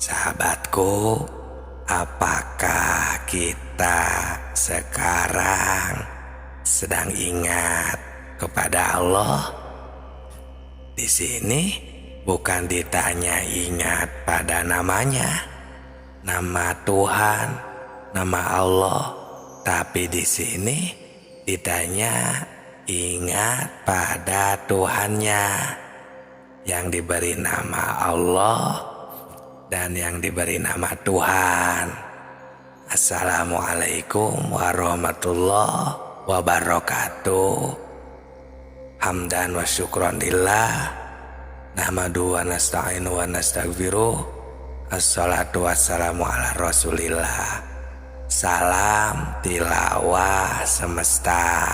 Sahabatku, apakah kita sekarang sedang ingat kepada Allah? Di sini bukan ditanya ingat pada namanya, nama Tuhan, nama Allah, tapi di sini ditanya ingat pada Tuhannya yang diberi nama Allah dan yang diberi nama Tuhan. Assalamualaikum warahmatullahi wabarakatuh. Hamdan wa syukran lillah, nahmadu wa nasta'inu wa nastaghfiruh. Assalatu wassalamu ala rasulillah. Salam tilawah semesta.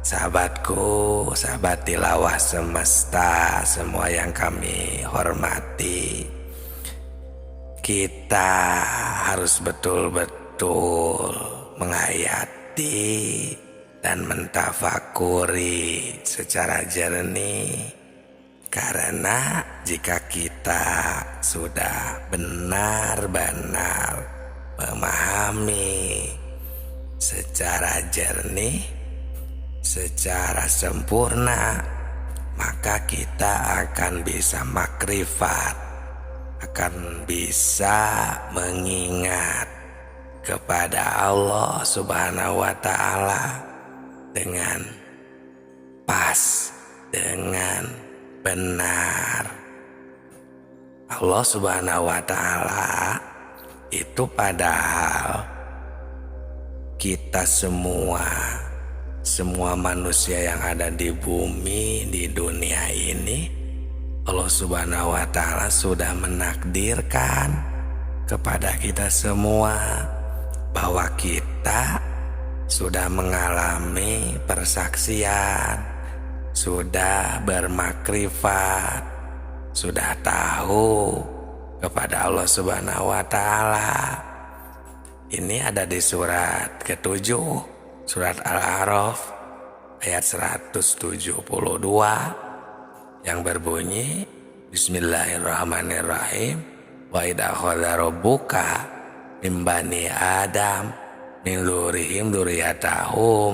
Sahabatku, sahabat tilawah semesta, semua yang kami hormati, kita harus betul-betul menghayati dan mentafakuri secara jernih. Karena jika kita sudah benar-benar memahami secara jernih, secara sempurna, maka kita akan bisa makrifat, akan bisa mengingat kepada Allah Subhanahu wa Ta'ala dengan pas, dengan benar. Allah Subhanahu wa Ta'ala itu padahal kita semua manusia yang ada di bumi, di dunia ini, Allah Subhanahu wa Ta'ala sudah menakdirkan kepada kita semua bahwa kita sudah mengalami persaksian, sudah bermakrifat, sudah tahu kepada Allah Subhanahu wa Ta'ala. Ini ada di surat ke-7, surat Al-A'raf ayat 172 yang berbunyi, Bismillahirrahmanirrahim. Wa idza akhadha rabbuka min bani Adam min dzurriyyahim dzurriyyatahum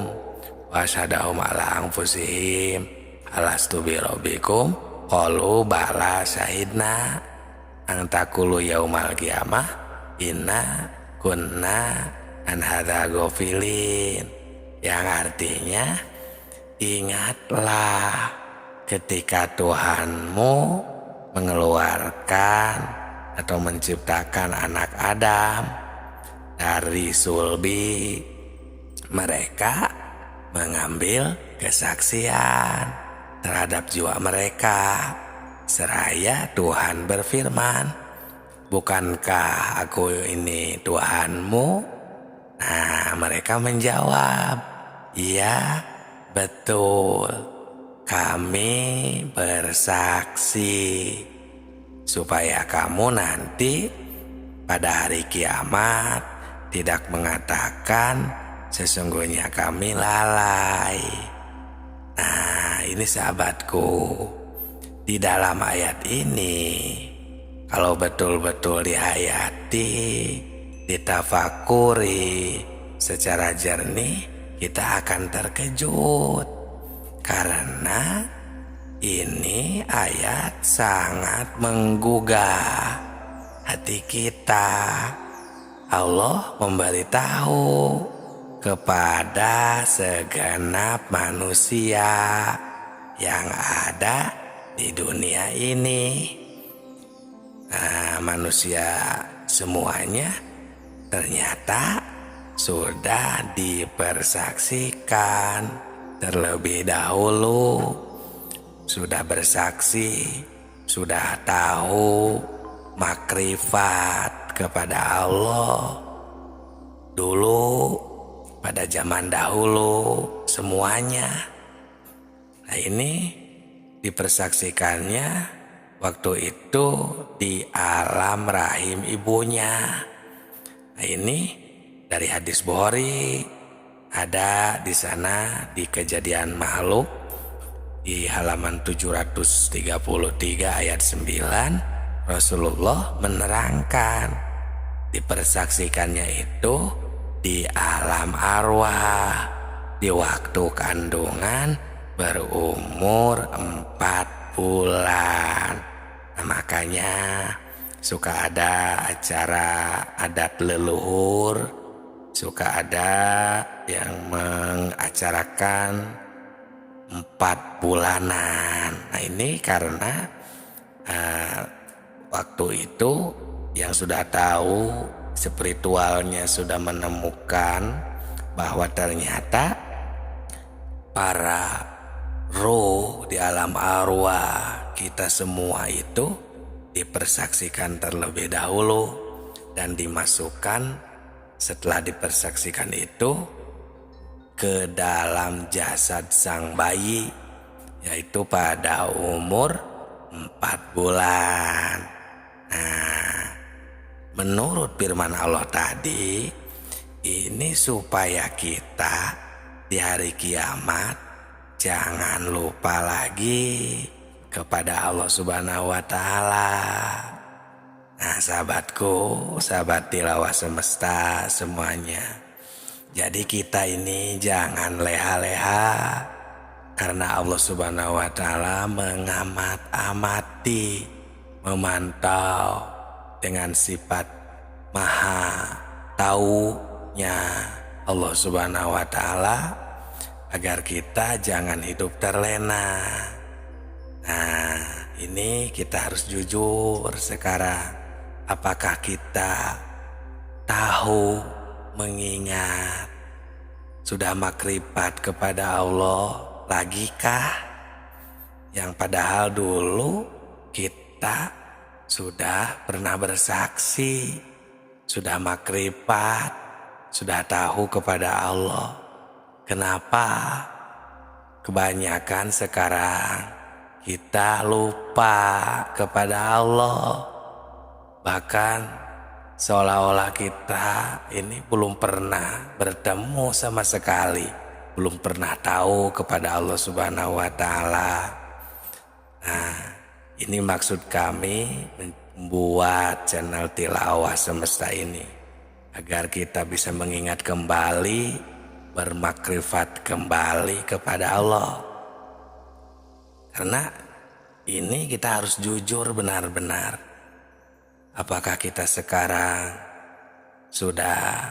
wa asyhadahum ala anfusihim alastu bi rabbikum qalu bala syahidna an taqulu yaumal qiyamah inna kunna an hadza ghafilin, yang artinya ingatlah ketika Tuhanmu mengeluarkan atau menciptakan anak Adam dari sulbi, mereka mengambil kesaksian terhadap jiwa mereka, seraya Tuhan berfirman, bukankah aku ini Tuhanmu? Nah, mereka menjawab, iya betul, kami bersaksi, supaya kamu nanti pada hari kiamat tidak mengatakan sesungguhnya kami lalai. Nah, ini sahabatku, di dalam ayat ini kalau betul-betul dihayati, ditafakuri secara jernih, kita akan terkejut. Karena ini ayat sangat menggugah hati kita. Allah memberitahu kepada segenap manusia yang ada di dunia ini. Nah, manusia semuanya ternyata sudah dipersaksikan terlebih dahulu, sudah bersaksi, sudah tahu makrifat kepada Allah dulu, pada zaman dahulu semuanya. Nah, ini dipersaksikannya waktu itu di alam rahim ibunya. Nah, ini dari hadis Bukhari, ada di sana di Kejadian Makhluk di halaman 733 ayat 9 Rasulullah menerangkan dipersaksikannya itu di alam arwah di waktu kandungan berumur 4 bulan. Nah, makanya suka ada acara adat leluhur, suka ada yang mengacarakan 4 bulanan. Nah, ini karena waktu itu yang sudah tahu spiritualnya sudah menemukan bahwa ternyata para roh di alam arwah kita semua itu dipersaksikan terlebih dahulu dan dimasukkan setelah dipersaksikan itu ke dalam jasad sang bayi, yaitu pada umur 4 bulan. Nah, menurut firman Allah tadi, ini supaya kita di hari kiamat jangan lupa lagi kepada Allah Subhanahu wa Ta'ala. Nah, sahabatku, sahabat tilawah semesta semuanya, jadi kita ini jangan leha-leha, karena Allah Subhanahu wa Ta'ala mengamat-amati, memantau dengan sifat maha taunya Allah Subhanahu wa Ta'ala, agar kita jangan hidup terlena. Nah, ini kita harus jujur sekarang. Apakah kita tahu, mengingat, sudah makrifat kepada Allah lagikah? Yang padahal dulu kita sudah pernah bersaksi, sudah makrifat, sudah tahu kepada Allah. Kenapa kebanyakan sekarang kita lupa kepada Allah? Bahkan seolah-olah kita ini belum pernah bertemu sama sekali, belum pernah tahu kepada Allah Subhanahu wa Ta'ala. Nah, ini maksud kami membuat channel Tilawah Semesta ini, agar kita bisa mengingat kembali, bermakrifat kembali kepada Allah. Karena ini kita harus jujur benar-benar. Apakah kita sekarang sudah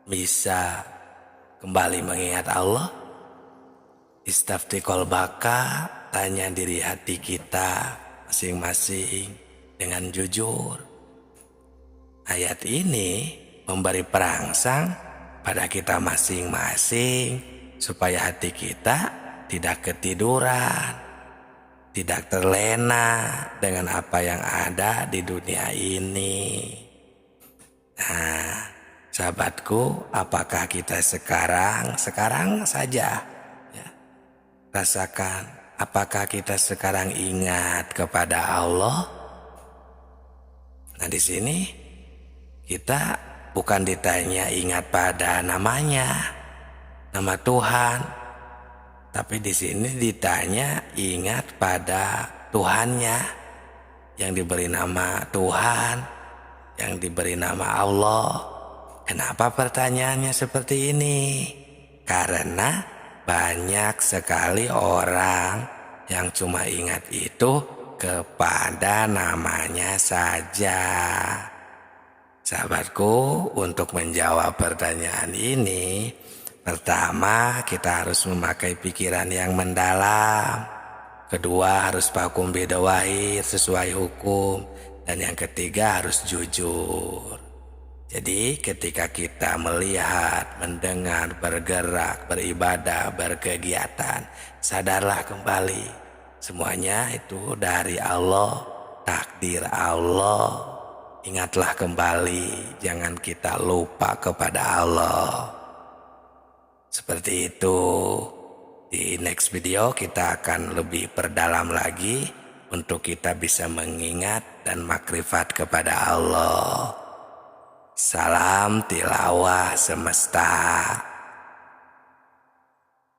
bisa kembali mengingat Allah? Istafti qalbaka, tanya diri hati kita masing-masing dengan jujur. Ayat ini memberi perangsang pada kita masing-masing supaya hati kita tidak ketiduran, tidak terlena dengan apa yang ada di dunia ini. Nah, sahabatku, apakah kita sekarang saja ya, rasakan, apakah kita sekarang ingat kepada Allah? Nah, di sini kita bukan ditanya ingat pada namanya, nama Tuhan, tapi di sini ditanya ingat pada Tuhannya, yang diberi nama Tuhan, yang diberi nama Allah. Kenapa pertanyaannya seperti ini? Karena banyak sekali orang yang cuma ingat itu kepada namanya saja. Sahabatku, untuk menjawab pertanyaan ini, pertama, kita harus memakai pikiran yang mendalam. Kedua, harus pakum bidawahir sesuai hukum. Dan yang ketiga, harus jujur. Jadi ketika kita melihat, mendengar, bergerak, beribadah, berkegiatan, sadarlah kembali. Semuanya itu dari Allah, takdir Allah. Ingatlah kembali, jangan kita lupa kepada Allah. Seperti itu. Di next video kita akan lebih perdalam lagi untuk kita bisa mengingat dan makrifat kepada Allah. Salam tilawah semesta.